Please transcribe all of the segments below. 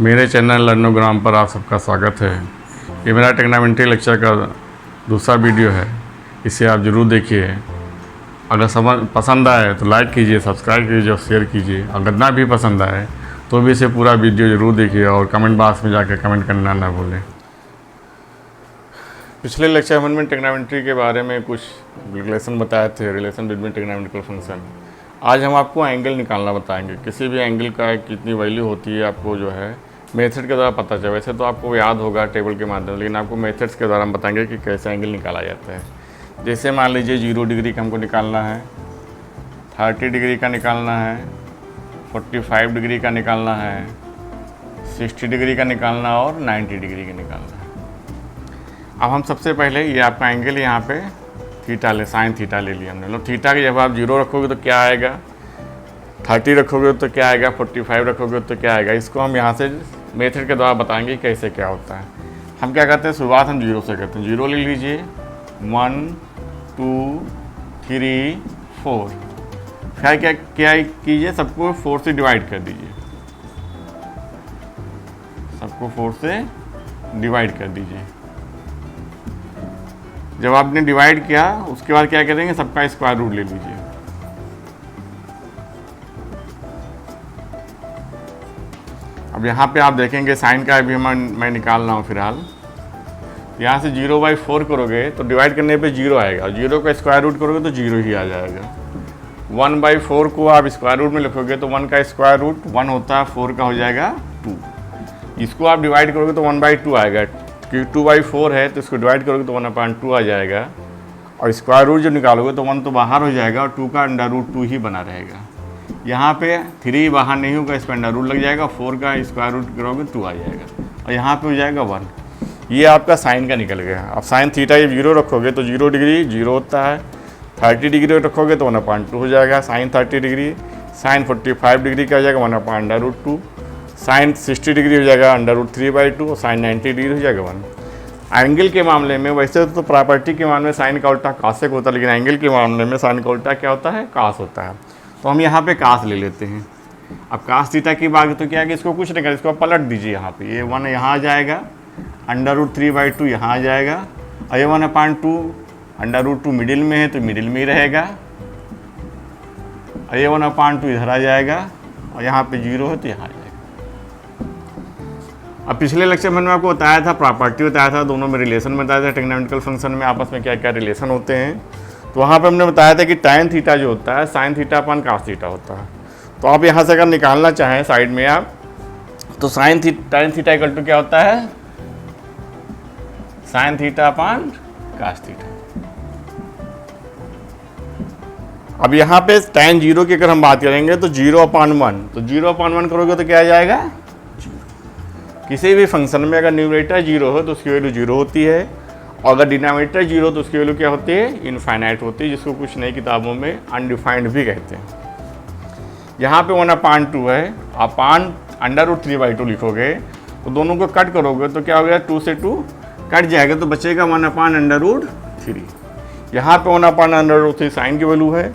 मेरे चैनल लर्नोग्राम पर आप सबका स्वागत है। ये मेरा टेक्नोमेंट्री लेक्चर का दूसरा वीडियो है। इसे आप ज़रूर देखिए। अगर समझ पसंद आए तो लाइक कीजिए, सब्सक्राइब कीजिए और शेयर कीजिए। अगर ना भी पसंद आए तो भी इसे पूरा वीडियो ज़रूर देखिए और कमेंट बॉक्स में जाकर कमेंट करना ना भूलें। पिछले लेक्चर में टेक्नोमेंट्री के बारे में कुछ रिलेशन बताए थे, रिलेशन बिटवीन टेक्नोमेट्रिकल फंक्शन। आज हम आपको एंगल निकालना बताएंगे। किसी भी एंगल का कितनी वैल्यू होती है आपको जो है मेथड के द्वारा पता चले। वैसे तो आपको याद होगा टेबल के माध्यम, लेकिन आपको मेथड्स के द्वारा हम बताएंगे कि कैसे एंगल निकाला जाता है। जैसे मान लीजिए 0 डिग्री का हमको निकालना है, 30 डिग्री का निकालना है, 45 डिग्री का निकालना है, 60 डिग्री का निकालना और 90 डिग्री का निकालना है। अब हम सबसे पहले ये आपका एंगल यहाँ पे थीटा ले, साइन थीटा ले लिया हमने। लो थीटा के जब आप 0 रखोगे तो क्या आएगा, 30 रखोगे तो क्या आएगा, 45 रखोगे तो क्या आएगा। इसको हम यहाँ से मेथड के द्वारा बताएंगे कैसे क्या होता है। हम क्या करते हैं, शुरुआत हम 0 से करते हैं। 0 ले लीजिए, 1 2 3 4। फिर क्या क्या कीजिए, सबको 4 से डिवाइड कर दीजिए, सबको 4 से डिवाइड कर दीजिए। जब आपने डिवाइड किया उसके बाद क्या करेंगे, सबका स्क्वायर रूट ले लीजिए। अब यहाँ पे आप देखेंगे साइन का भी मैं निकाल रहा हूँ फिलहाल। यहाँ से 0/4 करोगे तो डिवाइड करने पे 0 आएगा, और 0 का स्क्वायर रूट करोगे तो 0 ही आ जाएगा। 1/4 को आप स्क्वायर रूट में लिखोगे तो 1 का स्क्वायर रूट 1 होता है, 4 का हो जाएगा 2। इसको आप डिवाइड करोगे तो 1/2 आएगा, क्योंकि 2/4 है तो इसको डिवाइड करोगे तो 1/2 आ जाएगा। और स्क्वायर रूट जो निकालोगे तो 1 तो बाहर हो जाएगा और 2 का √2 ही बना रहेगा। यहाँ पे 3 बाहर नहीं होगा, इस पर अंडर रूट लग जाएगा, 4 का स्क्वायर रूट करोगे 2 आ जाएगा, और यहाँ पे हो जाएगा 1। ये आपका साइन का निकल गया। अब साइन थीटा जब 0 रखोगे तो 0 डिग्री 0 होता है, 30 डिग्री रखोगे तो 1/2 हो जाएगा साइन 30 डिग्री। साइन 45 डिग्री का हो जाएगा 1/√2। साइन 60 डिग्री हो जाएगा √3/2, और साइन 90 डिग्री हो जाएगा 1। एंगल के मामले में वैसे तो प्रॉपर्टी के मामले में साइन का उल्टा कासेक होता है, लेकिन एंगल के मामले में साइन का उल्टा क्या होता है, कास होता है। तो हम यहाँ पे कास ले लेते हैं। अब कास थीटा की बात तो क्या है कि इसको कुछ नहीं कर, इसको पलट दीजिए। यहाँ पे ये 1 यहाँ आ जाएगा, √3/2 यहाँ आ जाएगा, और ये 1/2 √2 मिडिल में है तो मिडिल में ही रहेगा, और ये 1/2 इधर आ जाएगा, और यहाँ पे 0 है तो यहाँ आ जाएगा। अब पिछले लेक्चर में मैंने आपको बताया था, प्रॉपर्टी बताया था, दोनों में रिलेशन बताया था, टेक्नोमेट्रिकल फंक्शन में आपस में क्या क्या रिलेशन होते हैं। तो वहाँ पे हमने बताया था कि tan थीटा जो होता है साइन थीटा अपन कास थीटा होता है। तो आप यहाँ से अगर निकालना चाहें साइड में आप, तो tan थीटा इक्वल टू क्या होता है, साइन थीटा अपन कास थीटा। अब यहाँ पे tan 0 की अगर हम बात करेंगे तो 0/1, तो 0/1 करोगे तो क्या आ जाएगा, 0। किसी भी फंक्शन में अगर न्यूमरेटर 0 हो तो उसकी वैल्यू 0 होती है, और अगर डिनोमिनेटर 0 तो उसकी वैल्यू क्या होती है, इनफाइनाइट होती है, जिसको कुछ नई किताबों में अनडिफाइंड भी कहते हैं। यहाँ पे 1/2 है, आप √3/2 लिखोगे तो दोनों को कट करोगे तो क्या हो गया, 2 से 2 कट जाएगा तो बचेगा 1/√3। यहाँ पे 1/√3 साइन की वैल्यू है,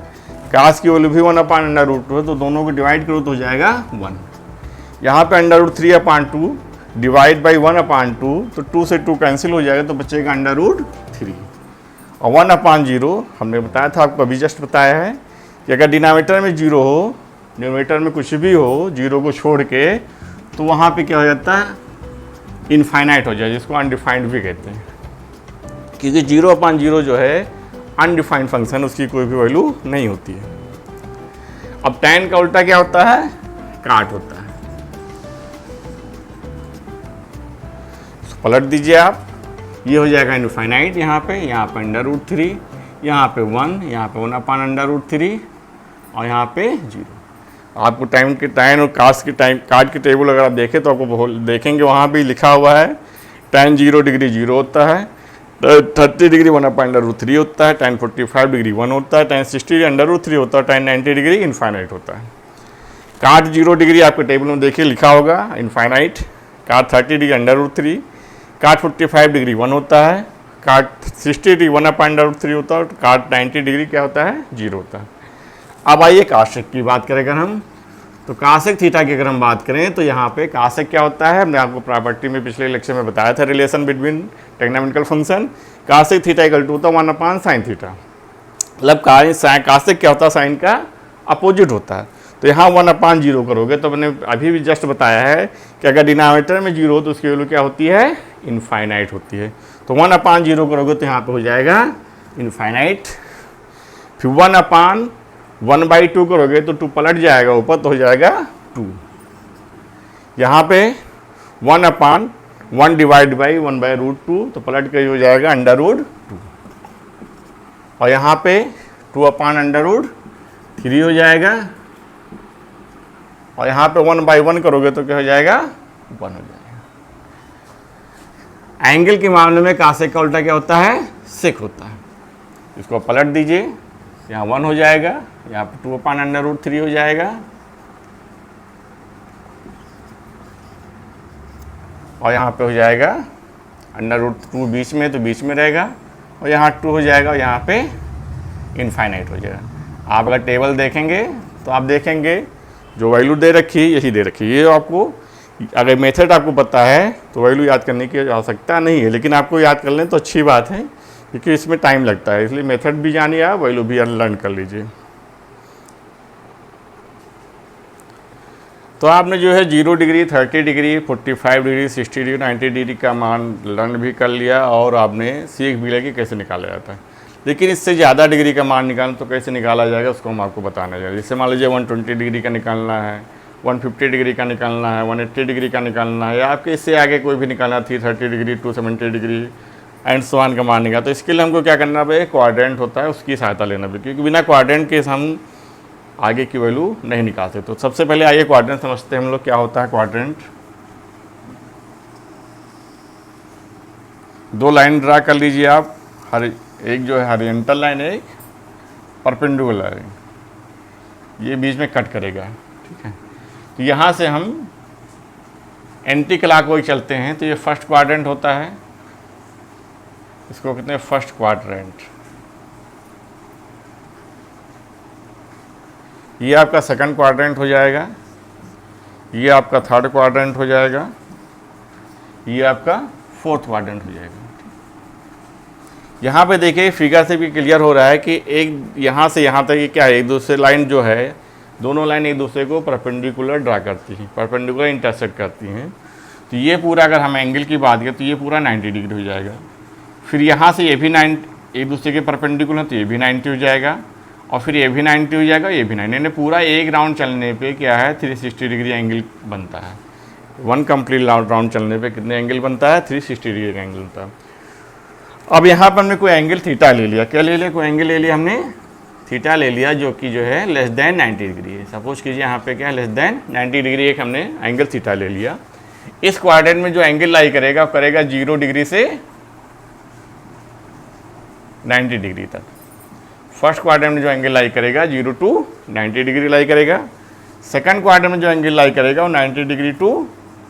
कास की वैल्यू भी 1/√2 है, तो दोनों को डिवाइड करो तो हो जाएगा 1। यहाँ पे √3/2 डिवाइड बाई 1/2, तो 2 से 2 कैंसिल हो जाएगा तो बचेगा √3। और 1/0 हमने बताया था, आपको अभी जस्ट बताया है कि अगर डिनोमिनेटर में 0 हो, न्यूमरेटर में कुछ भी हो 0 को छोड़ के, तो वहाँ पे क्या हो जाता है, इनफाइनाइट हो जाए, जिसको अनडिफाइंड भी कहते हैं, क्योंकि 0/0 जो है अनडिफाइंड फंक्शन, उसकी कोई भी वैल्यू नहीं होती है। अब tan का उल्टा क्या होता है, काट होता है। पलट दीजिए आप, ये हो जाएगा इनफाइनाइट, यहाँ पे √3, यहाँ पे 1, यहाँ पे 1/√3, और यहाँ पे 0। आपको टाइम के tan और कास के टाइम काट की टेबल अगर आप देखें तो आपको देखेंगे वहाँ भी लिखा हुआ है tan 0 डिग्री 0 होता है, 30 डिग्री 1/√3 होता है, tan 45 डिग्री 1 होता है, tan 60 √3 होता है, tan 90 डिग्री इनफाइनाइट होता है। काट 0 डिग्री आपके टेबल में देखिए लिखा होगा इनफाइनाइट, काट 30 डिग्री √3, काट 45 डिग्री 1 होता है, काट 60 डिग्री 1/√3 होता है, और काट 90 डिग्री क्या होता है, 0 होता है। अब आइए काट की बात करें अगर हम, तो कासेक थीटा की अगर हम बात करें तो यहाँ पे कासेक क्या होता है, हमने आपको प्रॉपर्टी में पिछले लेक्चर में बताया था, relation between trigonometrical function. Cosec theta equal to होता है 1/sin थीटा, मतलब कासेक क्या होता है, साइन का अपोजिट होता है। तो यहाँ 1/0 करोगे तो मैंने अभी भी जस्ट बताया है कि अगर डिनोमिनेटर में 0 हो तो उसकी वैल्यू क्या होती है, इनफाइनाइट होती है। तो 1/0 करोगे तो यहाँ पे हो जाएगा इनफाइनाइट। फिर 1/1/2 करोगे तो 2 पलट जाएगा ऊपर तो हो जाएगा 2। यहाँ पे 1/1 डिवाइड बाई 1/√2 तो पलट के हो जाएगा √2। और यहाँ पे 2/√3 हो जाएगा। और यहाँ पे 1/1 करोगे तो क्या हो जाएगा, 1 हो जाएगा। एंगल के मामले में कासेक का उल्टा क्या होता है, सेक होता है। इसको पलट दीजिए, यहाँ 1 हो जाएगा, यहाँ पे 2/√3 हो जाएगा। और यहाँ पे हो जाएगा √2 बीच में, तो बीच में रहेगा। और यहाँ 2 हो जाएगा और यहाँ पे इनफाइनाइट हो जाएगा। आप अगर टेबल देखेंगे तो आप देखेंगे जो वैल्यू दे रखी है यही दे रखी है। ये आपको अगर मेथड आपको पता है तो वैल्यू याद करने की आवश्यकता नहीं है, लेकिन आपको याद कर लें तो अच्छी बात है क्योंकि इसमें टाइम लगता है, इसलिए मेथड भी जानिए आप, वैल्यू भी लर्न कर लीजिए। तो आपने जो है 0 degree, 30 degree, 45 degree, 60 degree, 90 degree का मान लर्न भी कर लिया और आपने सीख भी लिया कि कैसे निकाला जाता है। लेकिन इससे ज़्यादा डिग्री का मान निकालना तो कैसे निकाला जाएगा उसको हम आपको बताने जाएंगे। जैसे मान लीजिए 120 डिग्री का निकालना है, 150 डिग्री का निकालना है, 180 डिग्री का निकालना है, या आपके इससे आगे कोई भी निकालना थी 30 degree, 270 degree and so on का मान निकाला। तो इसके लिए हमको क्या करना है, क्वाड्रेंट होता है उसकी सहायता लेना पड़ेगी, क्योंकि बिना क्वाड्रेंट के हम आगे की वैल्यू नहीं निकाल सकते। तो सबसे पहले आइए क्वाड्रेंट समझते हैं हम लोग, क्या होता है क्वाड्रेंट। 2 लाइन ड्रा कर लीजिए आप, हर एक जो है हॉरिजॉन्टल लाइन है, एक परपेंडिकुलर लाइन, ये बीच में कट करेगा, ठीक है। तो यहाँ से हम एंटी क्लॉकवाइज चलते हैं तो ये फर्स्ट क्वाड्रेंट होता है, इसको कहते हैं फर्स्ट क्वाड्रेंट। ये आपका सेकंड क्वाड्रेंट हो जाएगा, ये आपका थर्ड क्वाड्रेंट हो जाएगा, ये आपका फोर्थ क्वाड्रेंट हो जाएगा। यहाँ पे देखिए फिगर से भी क्लियर हो रहा है कि एक यहाँ से यहाँ तक ये क्या है, एक दूसरे लाइन जो है, दोनों लाइन एक दूसरे को परपेंडिकुलर ड्रा करती हैं, परपेंडिकुलर इंटरसेक्ट करती हैं। तो ये पूरा अगर हम एंगल की बात करें तो ये पूरा 90 डिग्री हो जाएगा। फिर यहाँ से ये भी 90 एक दूसरे के परपेंडिकुलर है तो ये भी 90 हो जाएगा, और फिर ये भी 90 हो जाएगा, ये भी 90, यानी पूरा एक राउंड चलने पे क्या है 360 डिग्री एंगल बनता है। 1 कंप्लीट राउंड चलने पे कितने एंगल बनता है, 360 डिग्री का एंगल बनता है। अब यहाँ पर हमने कोई एंगल थीटा ले लिया, क्या ले लिया, कोई एंगल ले लिया हमने, थीटा ले लिया, जो कि जो है लेस देन 90 डिग्री है। सपोज कीजिए यहाँ पे क्या है, लेस देन 90 डिग्री एक हमने एंगल थीटा ले लिया। इस क्वाड्रेंट में जो एंगल लाई करेगा वो करेगा 0 डिग्री से 90 डिग्री तक। फर्स्ट क्वाड्रेंट में जो एंगल लाई करेगा 0 to 90 डिग्री लाई करेगा। सेकंड क्वाड्रेंट में जो एंगल लाई करेगा वो 90 डिग्री टू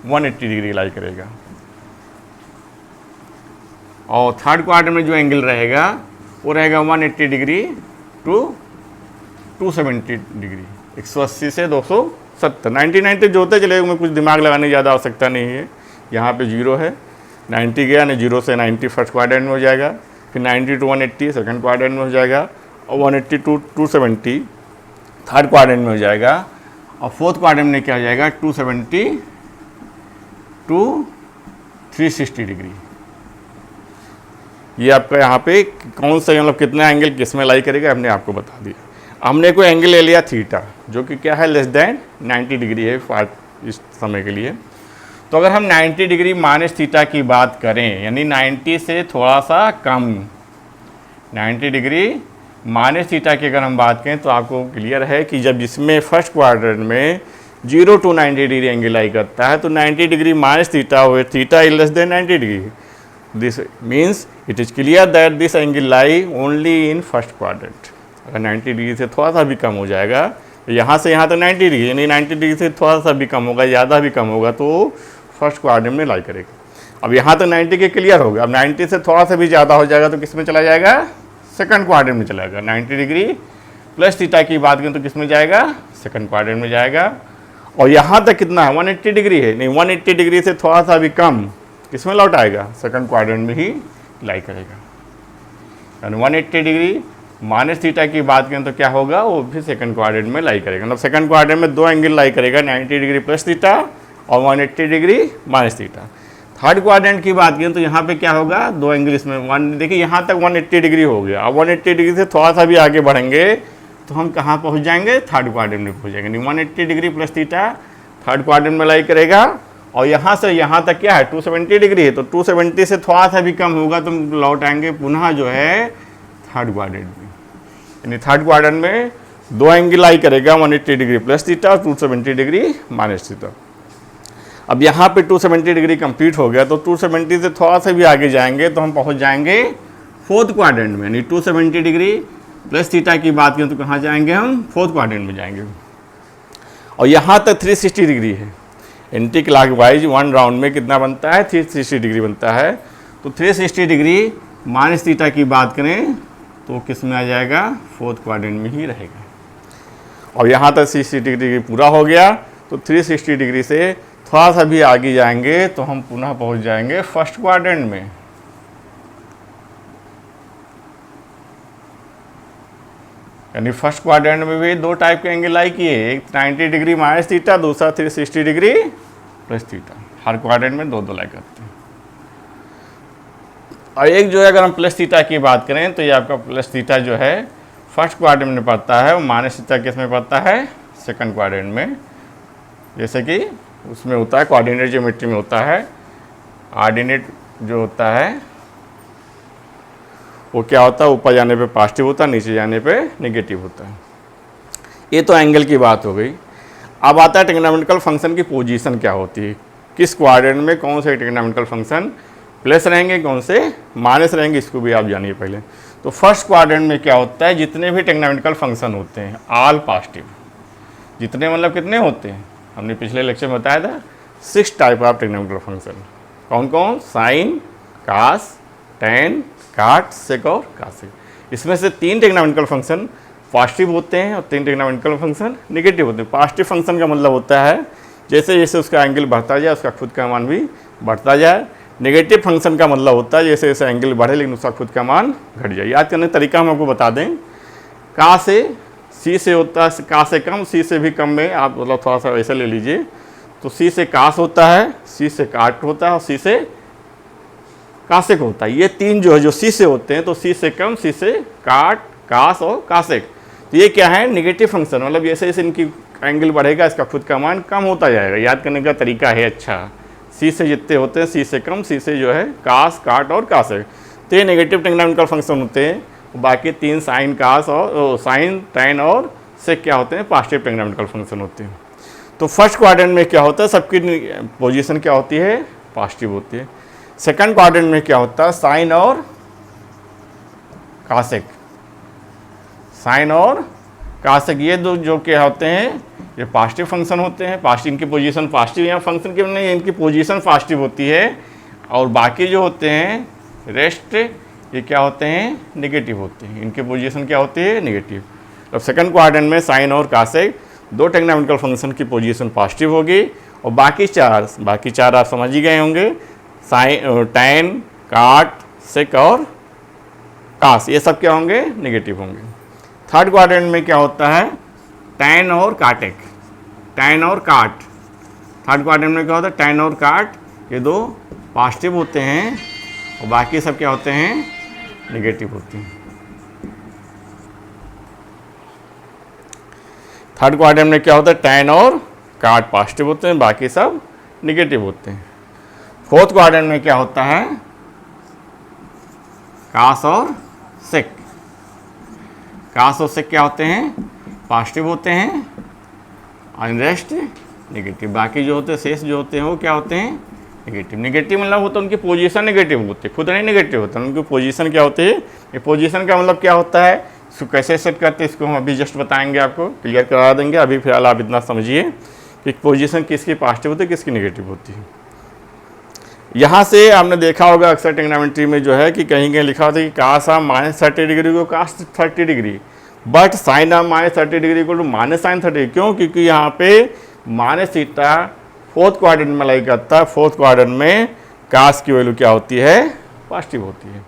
180 डिग्री लाई करेगा। और थर्ड क्वाड्रेंट में जो एंगल रहेगा वो रहेगा 180 डिग्री टू 270 डिग्री, 180 से 270। 90 जो होते चलेगा, में कुछ दिमाग लगाने की ज़्यादा आवश्यकता नहीं है। यहाँ पे 0 है, 90 गया, ना 0 से 90 फर्स्ट क्वाड्रेंट में हो जाएगा, फिर 90 to 180 सेकंड क्वाड्रेंट में हो जाएगा, और 180 to 270 थर्ड क्वाड्रेंट में हो जाएगा, और फोर्थ क्वाड्रेंट में क्या हो जाएगा 270 to 360 डिग्री। ये आपका यहाँ पे कौन सा मतलब कितना एंगल किस में लाई करेगा हमने आपको बता दिया। हमने कोई एंगल ले लिया थीटा, जो कि क्या है लेस देन 90 डिग्री है इस समय के लिए। तो अगर हम 90 डिग्री माइनस थीटा की बात करें, यानी 90 से थोड़ा सा कम, 90 डिग्री माइनस थीटा की अगर हम बात करें तो आपको क्लियर है कि जब जिसमें फर्स्ट क्वाड्रेंट में 0 to 90 डिग्री एंगल लाई करता है तो 90 डिग्री माइनस थीटा हुए, theta is less than 90 degree. This means it is clear that this angle lie only in first quadrant. अगर 90 डिग्री से थोड़ा सा भी कम हो जाएगा, यहाँ से यहाँ तक 90 डिग्री, यानी 90 डिग्री से थोड़ा सा भी कम होगा, ज़्यादा भी कम होगा तो फर्स्ट क्वाड्रेंट में लाई करेगा। अब यहाँ तो 90 के क्लियर हो गया, अब 90 से थोड़ा सा भी ज़्यादा हो जाएगा तो किस में चला जाएगा, सेकंड क्वाड्रेंट में चला जाएगा। 90 डिग्री प्लस थीटा की बात करें तो किस में जाएगा, सेकंड क्वाड्रेंट में जाएगा। और यहाँ तक कितना है 180 डिग्री है, नहीं 180 डिग्री से थोड़ा सा भी कम किसमें लौट आएगा, सेकंड क्वाड्रेंट में ही लाई करेगा। यानी 180 डिग्री माइनस थीटा की बात करें तो क्या होगा, वो भी सेकंड क्वाड्रेंट में लाई करेगा। मतलब सेकंड क्वाड्रेंट में दो एंगल लाई करेगा, 90 डिग्री प्लस थीटा और 180 degree minus theta. Third quadrant की बात करें तो यहाँ पे क्या होगा, दो एंगल इसमें देखिए यहाँ तक 180 डिग्री हो गया। अब 180 डिग्री से थोड़ा सा भी आगे बढ़ेंगे तो हम कहाँ पहुँच जाएंगे, थर्ड क्वाड्रेंट में पहुँच जाएंगे। 180 degree plus theta third quadrant में लाई करेगा। और यहाँ से यहाँ तक क्या है 270 डिग्री है, तो 270 से थोड़ा सा भी कम होगा तो लौट आएंगे पुनः जो है थर्ड क्वाड्रेंट में। यानी थर्ड क्वाड्रेंट में दो एंगल लाई करेगा, 180 डिग्री प्लस थीटा और 270 डिग्री माइनस थीटा। अब यहाँ पे 270 डिग्री कंप्लीट हो गया, तो 270 से थोड़ा सा भी आगे जाएंगे तो हम पहुँच जाएंगे फोर्थ क्वाड्रेंट में। यानी 270 डिग्री प्लस थीटा की बात करें तो कहाँ जाएंगे, हम फोर्थ क्वाड्रेंट में जाएंगे। और यहाँ तक 360 डिग्री है, एंटी क्लॉकवाइज वन राउंड में कितना बनता है, 360 डिग्री बनता है। तो 360 डिग्री माइनस थीटा की बात करें तो किस में आ जाएगा, फोर्थ क्वाड्रेंट में ही रहेगा। और यहाँ तक 360 डिग्री पूरा हो गया, तो 360 डिग्री से थोड़ा सा भी आगे जाएंगे तो हम पुनः पहुँच जाएंगे फर्स्ट क्वाड्रेंट में। यानी फर्स्ट क्वाड्रेंट में भी दो टाइप के एंगल लाई किए, एक 90 डिग्री माइनस थीटा, दूसरा 360 डिग्री प्लस थीटा। हर क्वाड्रेंट में दो लाई करते हैं। और एक जो है अगर हम प्लस थीटा की बात करें तो ये आपका प्लस थीटा जो है फर्स्ट क्वाड्रेंट में पड़ता है, और माइनस थीटा किस में पड़ता है, सेकंड क्वाड्रेंट में। जैसे कि उसमें होता है कोऑर्डिनेट ज्योमेट्री में होता है, ऑर्डिनेट जो होता है वो क्या होता है, ऊपर जाने पे पॉजिटिव होता है, नीचे जाने पे नेगेटिव होता है। ये तो एंगल की बात हो गई। अब आता है ट्रिग्नोमेट्रिकल फंक्शन की पोजीशन क्या होती है, किस क्वाड्रेंट में कौन से ट्रिग्नोमेट्रिकल फंक्शन प्लस रहेंगे, कौन से माइनस रहेंगे, इसको भी आप जानिए पहले। तो फर्स्ट क्वाड्रेंट में क्या होता है, जितने भी ट्रिग्नोमेट्रिकल फंक्शन होते हैं ऑल पॉजिटिव। जितने मतलब कितने होते हैं, हमने पिछले लेक्चर में बताया था 6 टाइप ऑफ ट्रिग्नोमेट्रिकल फंक्शन। कौन कौन, साइन, कास, टेन, काट, सेक और कासेक। इसमें से 3 ट्रिग्नोमेट्रिकल फंक्शन पॉजिटिव होते हैं और 3 ट्रिग्नोमेट्रिकल फंक्शन नेगेटिव होते हैं। पॉजिटिव फंक्शन का मतलब होता है जैसे जैसे उसका एंगल बढ़ता जाए उसका खुद का मान भी बढ़ता जाए। नेगेटिव फंक्शन का मतलब होता है जैसे जैसे एंगल बढ़े लेकिन उसका खुद का मान घट जाए। याद करने का तरीका हम आपको बता दें, का से सी से होता है, का से कम, सी से भी कम में आप मतलब थोड़ा सा ऐसे ले लीजिए। तो सी से कास होता है, सी से काट होता है और सी से कासेक होता है। ये 3 जो है जो सी से होते हैं, तो सी से कम, सी से काट, कास और कासेक। तो ये क्या है, नेगेटिव फंक्शन। मतलब जैसे जैसे इनकी एंगल बढ़ेगा इसका खुद का मान कम होता जाएगा। याद करने का तरीका है अच्छा, सी से जितने होते हैं, सी से कम, सी से जो है कास, काट और कासेक। तो ये नेगेटिव ट्रिग्नोमेट्रिकल फंक्शन होते हैं। बाकी 3 साइन, कास और साइन, टेन और सेक क्या होते हैं, पॉजिटिव ट्रिग्नोमेट्रिकल फंक्शन होते हैं। तो फर्स्ट क्वाड्रेंट में क्या होता है, सबकी पोजीशन क्या होती है, पॉजिटिव होती है। सेकंड क्वाड्रेंट में क्या होता है, साइन और कासेक। साइन और कासेक ये दो जो क्या होते हैं, ये पॉजिटिव फंक्शन होते हैं। पॉजिटिव, इनकी पोजीशन पॉजिटिव, यहाँ फंक्शन की नहीं, इनकी पोजीशन पॉजिटिव होती है। और बाकी जो होते हैं रेस्ट ये क्या होते हैं, नेगेटिव होते हैं। इनकी पोजीशन क्या होती है, नेगेटिव। अब सेकंड क्वाड्रेंट में साइन और कासेक दो ट्रिग्नोमेट्रिकल फंक्शन की पोजीशन पॉजिटिव होगी। और बाकी चार आप समझ ही गए होंगे, साइन, टैन, काट, सेक और कास, ये सब क्या होंगे, नेगेटिव होंगे। थर्ड क्वाड्रेंट में क्या होता है, टैन और काटेक, टैन और काट। थर्ड क्वाड्रेंट में क्या होता है, टैन और काट, ये दो पॉजिटिव होते हैं और बाकी सब क्या होते हैं, नेगेटिव होते हैं। थर्ड क्वाड्रेंट में क्या होता है, टैन और काट पॉजिटिव होते हैं, बाकी सब नेगेटिव होते हैं। फोर्थ क्वाड्रेंट में क्या होता है, कास और सेक। कास और सेक क्या होते हैं, पॉजिटिव होते हैं और रेस्ट नेगेटिव। बाकी जो होते हैं शेष जो होते हैं वो क्या होते हैं, नेगेटिव। नेगेटिव मतलब होता है उनकी पोजीशन नेगेटिव होती है, खुद नहीं नेगेटिव होता है, उनकी पोजीशन क्या होती है। ये पोजीशन का मतलब क्या होता है, इसको कैसे सेट करते हैं, इसको हम अभी जस्ट बताएंगे, आपको क्लियर करा देंगे। अभी फिलहाल आप इतना समझिए कि पोजीशन किसकी पॉजिटिव होती है, किसकी नेगेटिव होती है। यहाँ से आपने देखा होगा अक्सर ट्रिग्नोमेट्री में जो है कि कहीं कहीं लिखा होता है कि कास ऑफ -30 डिग्री को cos 30 degree, but sine of -30 degree को -sin 30। क्यों, क्योंकि यहाँ पे माइनस थीटा फोर्थ क्वाड्रेंट में लाई करता है, फोर्थ क्वाड्रेंट में कास की वैल्यू क्या होती है, पॉजिटिव होती है।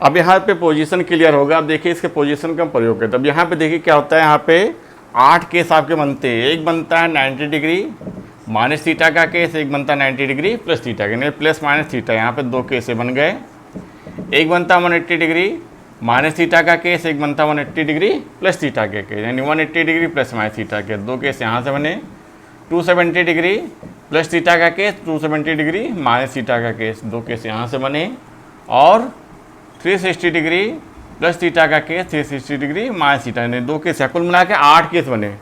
अब यहाँ पे पोजीशन क्लियर होगा। अब देखिए इसके पोजीशन का प्रयोग करते हैं। अब यहाँ पे देखिए क्या होता है, यहाँ पे 8 केस आपके बनते हैं। एक बनता है 90 डिग्री माइनस थीटा का केस, एक बनता है 90 डिग्री प्लस थीटा का, यानी प्लस माइनस थीटा, यहाँ पे 2 केस बन गए। एक बनता है 180 डिग्री माइनस थीटा का केस, एक बनता है 180 डिग्री प्लस थीटा के केस, यानी 180 डिग्री प्लस माइनस थीटा के 2 केस यहाँ से बने। 270 डिग्री प्लस थीटा का केस, 270 डिग्री माइनस थीटा का केस, 2 केस यहाँ से बने। और 360 डिग्री प्लस थीटा का केस, 360 डिग्री माइनस थीटा, यानी 2 केस, कुल मिला के 8 केस बने।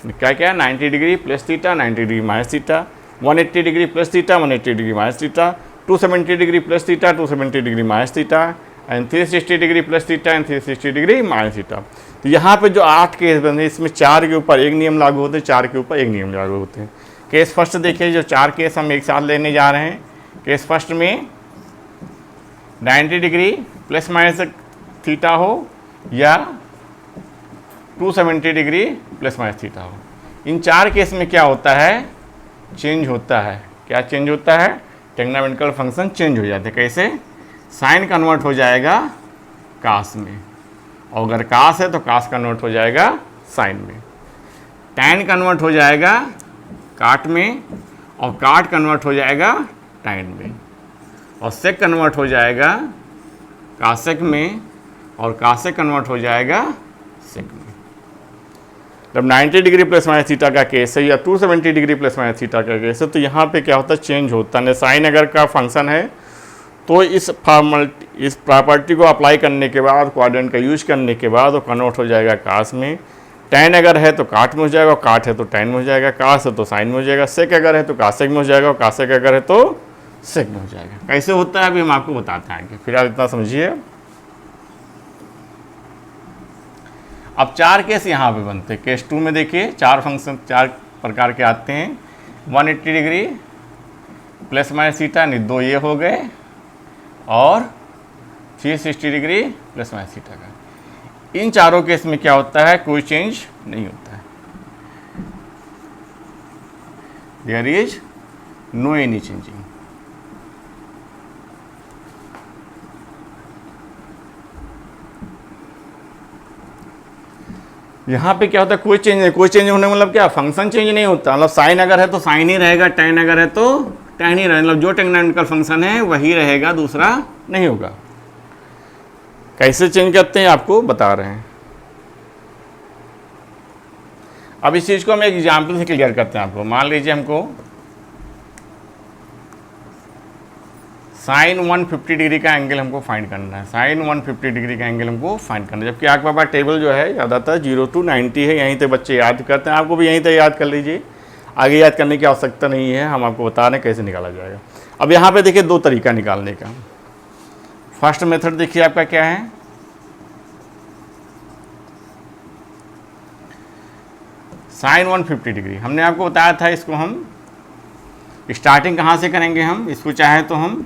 क्या क्या, 90 degree plus theta, 90 degree minus theta, 180 degree plus theta, 180 degree minus theta, 270 degree plus theta, 270 degree minus theta, and 360 degree plus theta and 360 degree minus theta. तो यहाँ पे जो 8 केस बने, इसमें 4 के ऊपर एक नियम लागू होते हैं, 4 के ऊपर एक नियम लागू होते हैं। केस फर्स्ट देखिए, जो 4 केस हम एक साथ लेने जा रहे हैं। केस फर्स्ट में 90 डिग्री प्लस माइनस थीटा हो या 270 डिग्री प्लस माइनस थीटा हो। इन 4 केस में क्या होता है, चेंज होता है। क्या चेंज होता है, टेग्नोमेट्रिकल फंक्शन चेंज हो जाते हैं। कैसे, साइन कन्वर्ट हो जाएगा कास में, और अगर कास है तो कास कन्वर्ट हो जाएगा साइन में, टैन कन्वर्ट हो जाएगा काट में, और काट कन्वर्ट हो जाएगा टैन में, और सेक कन्वर्ट हो जाएगा कासेक में, और कासेक कन्वर्ट हो जाएगा सेक में। जब 90 डिग्री प्लस माइनस थीटा का केस है या 270 डिग्री प्लस माइनस थीटा का केस है, तो यहाँ पे क्या होता है, चेंज होता है। साइन अगर का फंक्शन है तो इस प्रॉपर्टी को अप्लाई करने के बाद, क्वाड्रेंट का यूज करने के बाद वो कन्वर्ट हो जाएगा कास में। टैन अगर है तो काट में हो जाएगा, काट है तो टैन में हो जाएगा, कास है तो साइन में हो जाएगा, सेक अगर है तो कासेक में हो जाएगा, और कासेक अगर है तो सेक में हो जाएगा। कैसे होता है अभी हम आपको बताते हैं, फिलहाल इतना समझिए। अब 4 केस यहाँ पे बनते हैं। केस 2 में देखिए 4 फंक्शन 4 प्रकार के आते हैं। 180 डिग्री प्लस माइनस थीटा, यानी 2 ये हो गए, और 360 डिग्री प्लस माइनस थीटा का। इन चारों केस में क्या होता है, कोई चेंज नहीं होता है। There is no any changing. यहाँ पे क्या होता है, कोई चेंज नहीं। कोई चेंज होने मतलब क्या, फंक्शन चेंज नहीं होता। मतलब साइन अगर है तो साइन ही रहेगा, टैन अगर है तो टैन ही रहेगा। मतलब जो टेग्नोमेट्रिकल फंक्शन है वही रहेगा, दूसरा नहीं होगा। कैसे चेंज करते हैं आपको बता रहे हैं। अब इस चीज़ को हम एक एग्जाम्पल से क्लियर करते हैं आपको। मान लीजिए हमको साइन 150 डिग्री का एंगल हमको फाइंड करना है। साइन 150 डिग्री का एंगल हमको फाइंड करना है, जबकि आपके पास टेबल जो है याद आता है 0 to 90 है। यहीं तक बच्चे याद करते हैं, आपको भी यहीं तक याद कर लीजिए, आगे याद करने की आवश्यकता नहीं है। हम आपको बता रहे हैं कैसे निकाला जाएगा। अब यहाँ पे देखिए 2 तरीका निकालने का। फर्स्ट मेथड देखिए आपका क्या है, साइन 150 डिग्री। हमने आपको बताया था इसको हम स्टार्टिंग कहाँ से करेंगे, हम इसको चाहे तो हम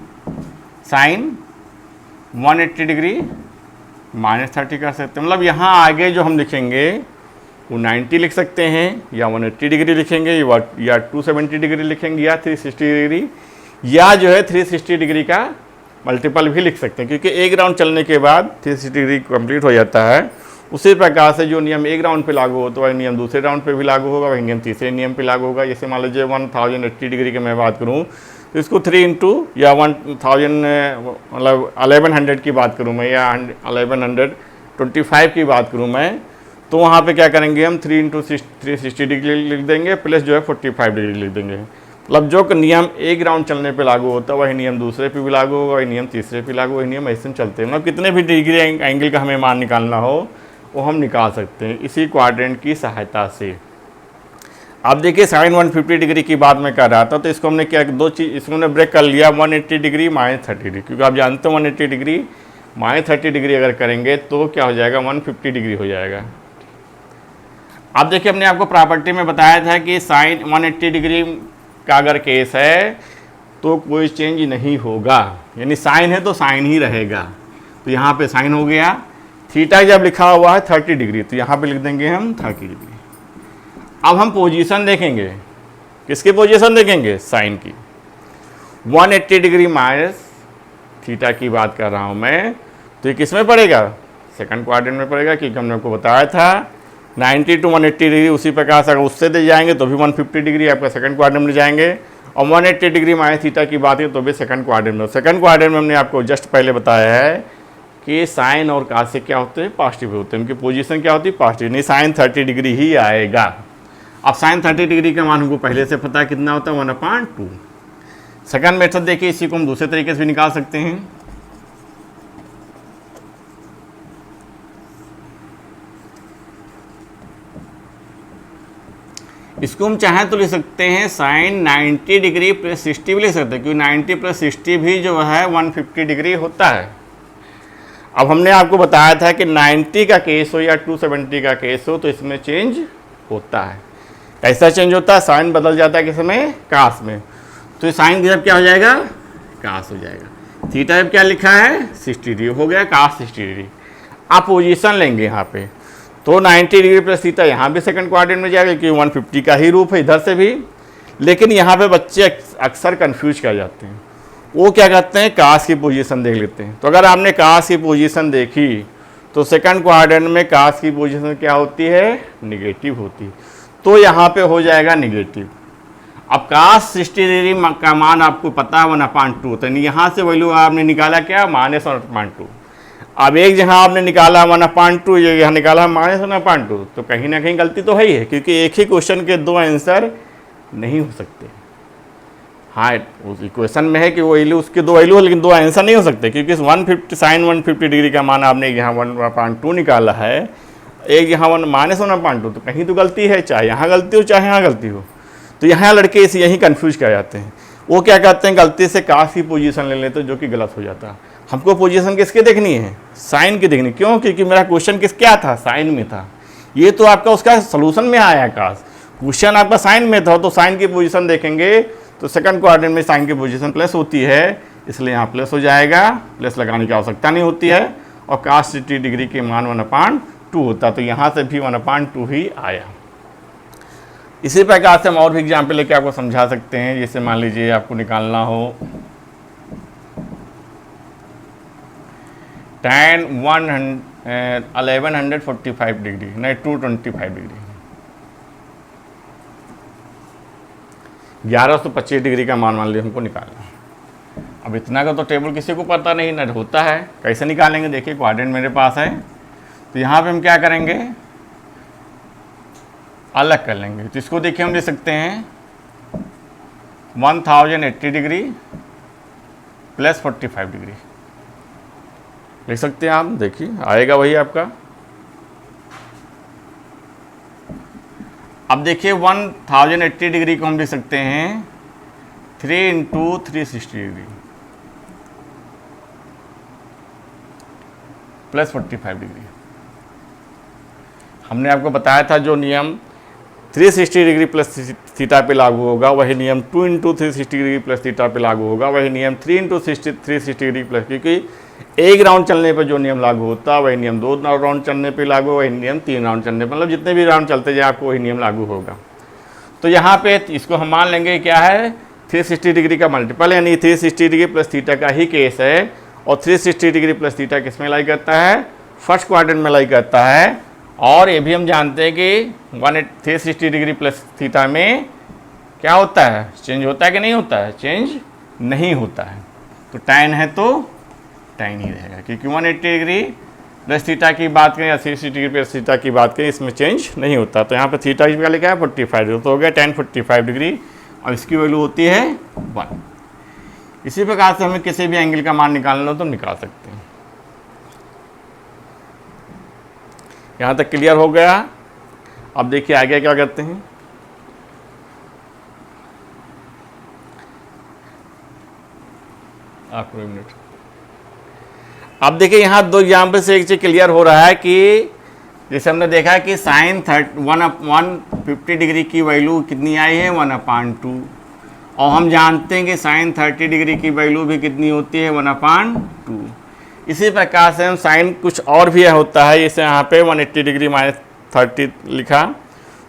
साइन 180 डिग्री -30 कर सकते हैं। मतलब यहाँ आगे जो हम लिखेंगे वो 90 लिख सकते हैं, या 180 डिग्री लिखेंगे, या 270 डिग्री लिखेंगे, या 360 डिग्री, या जो है 360 डिग्री का मल्टीपल भी लिख सकते हैं, क्योंकि एक राउंड चलने के बाद 360 डिग्री कंप्लीट हो जाता है। उसी प्रकार से जो नियम एक राउंड पे लागू होता है वही नियम दूसरे राउंड पे भी लागू होगा, वही नियम तीसरे नियम पे लागू होगा। जैसे मान लीजिए 1080 डिग्री की मैं बात करूँ तो इसको 3 इंटू या 1000 मतलब 1100 की बात करूँ मैं, या 1125 की बात करूँ मैं, तो वहाँ पे क्या करेंगे हम 3 इंटू 360 डिग्री लिख देंगे, प्लस जो है 45 डिग्री लिख देंगे। मतलब जो नियम एक राउंड चलने पे लागू होता है वही नियम दूसरे पे भी लागू होगा, वही नियम तीसरे पे लागू, वही नियम ऐसे चलते हैं। मतलब कितने भी डिग्री एंगल का हमें मान निकालना हो वो हम निकाल सकते हैं इसी क्वाड्रेंट की सहायता से। आप देखिए साइन 150 डिग्री की बात मैं कर रहा था, तो इसको हमने क्या 2 चीज़ इसको हमने ब्रेक कर लिया, 180 डिग्री -30 डिग्री, क्योंकि आप जानते हो 180 डिग्री -30 डिग्री अगर करेंगे तो क्या हो जाएगा 150 डिग्री हो जाएगा। आप देखिए हमने आपको प्रॉपर्टी में बताया था कि साइन 180 डिग्री का अगर केस है तो कोई चेंज नहीं होगा, यानी साइन है तो साइन ही रहेगा। तो यहाँ पे साइन हो गया, थीटा जब लिखा हुआ है 30 डिग्री तो यहाँ पे लिख देंगे हम 30 डिग्री। अब हम पोजीशन देखेंगे, किसकी पोजीशन देखेंगे? साइन की। 180 डिग्री माइनस थीटा की बात कर रहा हूं मैं, तो ये किस में पड़ेगा? सेकंड क्वाड्रेंट में पड़ेगा, क्योंकि हमने आपको बताया था 90 टू 180 डिग्री उसी प्रकार से अगर उससे दे जाएंगे तो भी 150 डिग्री आपका सेकंड क्वाड्रेंट में जाएंगे, और 180 डिग्री माइनस थीटा की बात है तो भी सेकंड क्वाड्रेंट में। सेकंड क्वाड्रेंट में हमने आपको जस्ट पहले बताया है कि साइन और कॉस से क्या होते हैं? पॉजिटिव होते हैं, उनकी पोजीशन क्या होती है? पॉजिटिव, नहीं साइन 30 डिग्री ही आएगा। अब साइन 30 डिग्री का मान हमको पहले से पता है कितना होता है? 1/2। सेकंड मेथड देखिए, इसी को हम दूसरे तरीके से भी निकाल सकते हैं। इसको हम चाहें तो लिख सकते हैं साइन 90 डिग्री प्लस 60 भी लिख सकते हैं, क्योंकि 90 प्लस 60 भी जो है 150 डिग्री होता है। अब हमने आपको बताया था कि 90 का केस हो या 270 का केस हो तो इसमें चेंज होता है। कैसा चेंज होता है? साइन बदल जाता है किस में? कास में। तो साइन जब क्या हो जाएगा? कास हो जाएगा। थीटा जब क्या लिखा है? 60 डिग्री हो गया, कास 60 डिग्री। आप पोजीशन लेंगे यहाँ पे तो 90 डिग्री प्लस थीटा यहाँ भी सेकंड क्वाड्रेंट में जाएगा, क्योंकि 150 का ही रूप है इधर से भी। लेकिन यहाँ पे बच्चे अक्सर कंफ्यूज कर जाते हैं, वो क्या करते हैं? कास की पोजीशन देख लेते हैं। तो अगर आपने कास की पोजीशन देखी तो सेकंड क्वाड्रेंट में कास की पोजीशन क्या होती है? निगेटिव होती है, तो यहाँ पे हो जाएगा निगेटिव। अब कास 60 डिग्री का मान आपको पता है 1/2 होता है, यहाँ से वैल्यू आपने निकाला क्या? -1/2। अब एक जहाँ आपने निकाला 1/2, ये यहाँ निकाला -1/2, तो कहीं ना कहीं गलती तो है ही है, क्योंकि एक ही क्वेश्चन के दो आंसर नहीं हो सकते। हाँ, उस इक्वेशन में है कि वो वैल्यू उसके दो वैल्यू है, लेकिन दो आंसर नहीं हो सकते, क्योंकि 150 साइन 150 डिग्री का मान आपने यहाँ 1/2 निकाला है, एक यहाँ -1/2, तो कहीं तो गलती है, चाहे यहाँ गलती हो चाहे यहाँ गलती हो। तो यहाँ लड़के इसे यही कन्फ्यूज कर जाते हैं। वो क्या करते हैं? गलती से कास की पोजीशन ले लेते हैं, जो कि गलत हो जाता है। हमको पोजीशन किसकी देखनी है? साइन की देखनी। क्यों? क्योंकि मेरा क्वेश्चन क्या था? साइन में था। ये तो आपका उसका सोल्यूशन में आया है कास, क्वेश्चन आपका साइन में था, तो साइन की पोजीशन देखेंगे तो सेकंड क्वाड्रेंट में साइन की पोजीशन प्लस होती है, इसलिए यहाँ प्लस हो जाएगा, प्लस लगाने की आवश्यकता नहीं होती है। और कास 60 डिग्री के मान 1/2 होता, तो यहाँ से भी 1/2 ही आया। इसी प्रकार से हम और भी एग्जाम्पल लेके आपको समझा सकते हैं। जैसे मान लीजिए आपको निकालना हो tan 1145 डिग्री, नहीं 225 डिग्री, 1125 डिग्री का मान लीजिए हमको निकालना। अब इतना का तो टेबल किसी को पता नहीं ना होता है, कैसे निकालेंगे? देखिए क्वाड्रेंट मेरे पास है, तो यहाँ पे हम क्या करेंगे? अलग कर लेंगे। तो इसको देखिए हम ले सकते हैं 1080 डिग्री प्लस 45 डिग्री लिख सकते हैं आप। देखिए आएगा वही आपका। अब देखिए 1080 डिग्री को हम लिख सकते हैं 3 × 360 डिग्री प्लस 45 डिग्री। हमने आपको बताया था जो नियम 360 डिग्री प्लस थीटा पे लागू होगा, वही नियम 2 × 360 डिग्री प्लस थीटा पे लागू होगा, वही नियम 3 × 360 डिग्री प्लस, क्योंकि एक राउंड चलने पर जो नियम लागू होता है वही नियम 2 राउंड चलने पे लागू, वही नियम 3 राउंड चलने पर, मतलब जितने भी राउंड चलते जाए आपको वही नियम लागू होगा। तो यहाँ पे इसको हम मान लेंगे क्या है? 360 डिग्री का मल्टीपल, यानी 360 डिग्री प्लस थीटा का ही केस है। और 360 डिग्री प्लस थीटा किस में लाई करता है? फर्स्ट क्वाड्रेंट में लाई करता है। और ये भी हम जानते हैं कि 360 डिग्री प्लस थीटा में क्या होता है? चेंज होता है कि नहीं होता है? चेंज नहीं होता है। तो tan है तो tan ही रहेगा, क्योंकि 180 डिग्री प्लस थीटा की बात करें या 360 डिग्री प्लस थीटा की बात करें, इसमें चेंज नहीं होता। तो यहाँ पर थीटा का लिखा है 45 डिग्री, तो हो गया tan 45 डिग्री, और इसकी वैल्यू होती है 1। इसी प्रकार से हमें किसी भी एंगल का मान निकालना हो तो निकाल सकते हैं। यहाँ तक क्लियर हो गया। अब देखिए आगे क्या करते हैं। आपको एक मिनट। अब देखिए यहाँ दो एग्जाम्पल से एक चीज क्लियर हो रहा है कि जैसे हमने देखा है कि साइन 150 डिग्री की वैल्यू कितनी आई है? 1/2। और हम जानते हैं कि साइन 30 डिग्री की वैल्यू भी कितनी होती है? 1/2। इसी प्रकार से हम साइन कुछ और भी होता है, जैसे यहाँ पे 180 डिग्री -30 लिखा,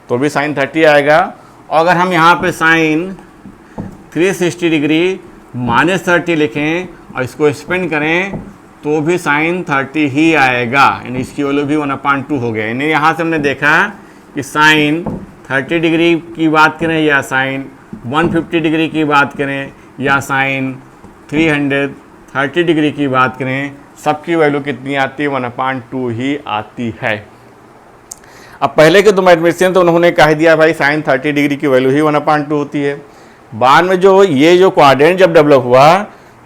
तो भी साइन 30 आएगा। और अगर हम यहाँ पे साइन 360 डिग्री -30 लिखें और इसको स्पेंड करें तो भी साइन 30 ही आएगा, यानी इसकी वैल्यू भी 1/2 हो गया। यानी यहाँ से हमने देखा कि साइन 30 डिग्री की बात करें या साइन 150 डिग्री की बात करें या साइन 330 डिग्री की बात करें, सबकी वैल्यू कितनी आती है? 1/2 ही आती है। अब पहले के दो मैथमेटिशियन तो उन्होंने कह दिया भाई साइन 30 डिग्री की वैल्यू ही 1/2 होती है। बाद में जो ये क्वाड्रेंट जब डेवलप हुआ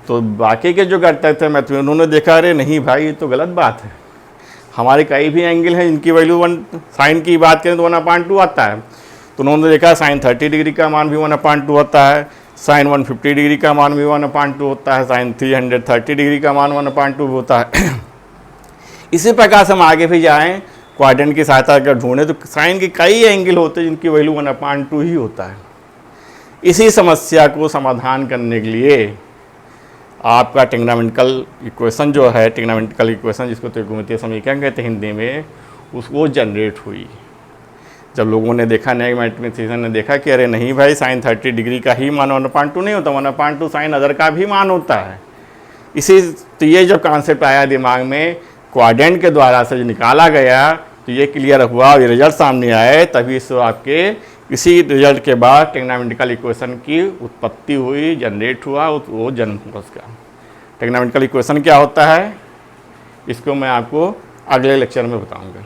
तो बाकी के जो करते थे मैथ उन्होंने देखा अरे नहीं भाई ये तो गलत बात है, हमारे कई भी एंगल हैं जिनकी वैल्यू साइन की बात करें तो 1/2 आता है। तो उन्होंने देखा साइन 30 डिग्री का मान भी 1/2 होता है, साइन 150 डिग्री का मान भी 1/2 होता है, साइन 330 डिग्री का मान 1/2 होता है। इसी प्रकार से हम आगे भी जाएँ क्वाड्रेंट की सहायता अगर ढूंढें तो साइन के कई एंगल होते हैं जिनकी वैल्यू 1/2 ही होता है। इसी समस्या को समाधान करने के लिए आपका ट्रिग्नोमेट्रिकल इक्वेशन जो है, ट्रिग्नोमेट्रिकल इक्वेशन जिसको त्रिकोणमितीय समीकरण कहते हैं हिंदी में, उसको जनरेट हुई। जब लोगों ने देखा, नए मैथमेटिशियन ने देखा कि अरे नहीं भाई साइन 30 डिग्री का ही मान 1/2 नहीं होता, 1/2 साइन अदर का भी मान होता है। इसी तो ये जो कॉन्सेप्ट आया दिमाग में क्वाड्रेंट के द्वारा से जो निकाला गया तो ये क्लियर हुआ और ये रिजल्ट सामने आए, तभी से आपके इसी रिजल्ट के बाद ट्रिग्नोमेट्रिकल इक्वेशन की उत्पत्ति हुई, जनरेट हुआ, वो जन्म हुआ उसका। ट्रिग्नोमेट्रिकल इक्वेशन क्या होता है इसको मैं आपको अगले लेक्चर में बताऊंगा।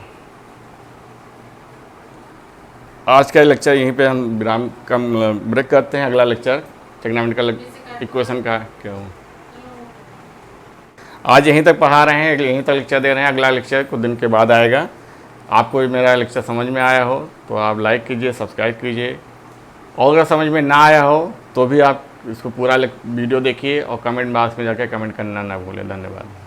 आज का लेक्चर यहीं पे हम विराम कम ब्रेक करते हैं। अगला लेक्चर ट्रिग्नोमेट्रिकल इक्वेशन का क्या हो, आज यहीं तक पढ़ा रहे हैं, यहीं तक लेक्चर दे रहे हैं। अगला लेक्चर कुछ दिन के बाद आएगा। आपको मेरा लेक्चर समझ में आया हो तो आप लाइक कीजिए, सब्सक्राइब कीजिए, और अगर समझ में ना आया हो तो भी आप इसको पूरा वीडियो देखिए और कमेंट बॉक्स में जाकर कमेंट करना ना भूलें। धन्यवाद।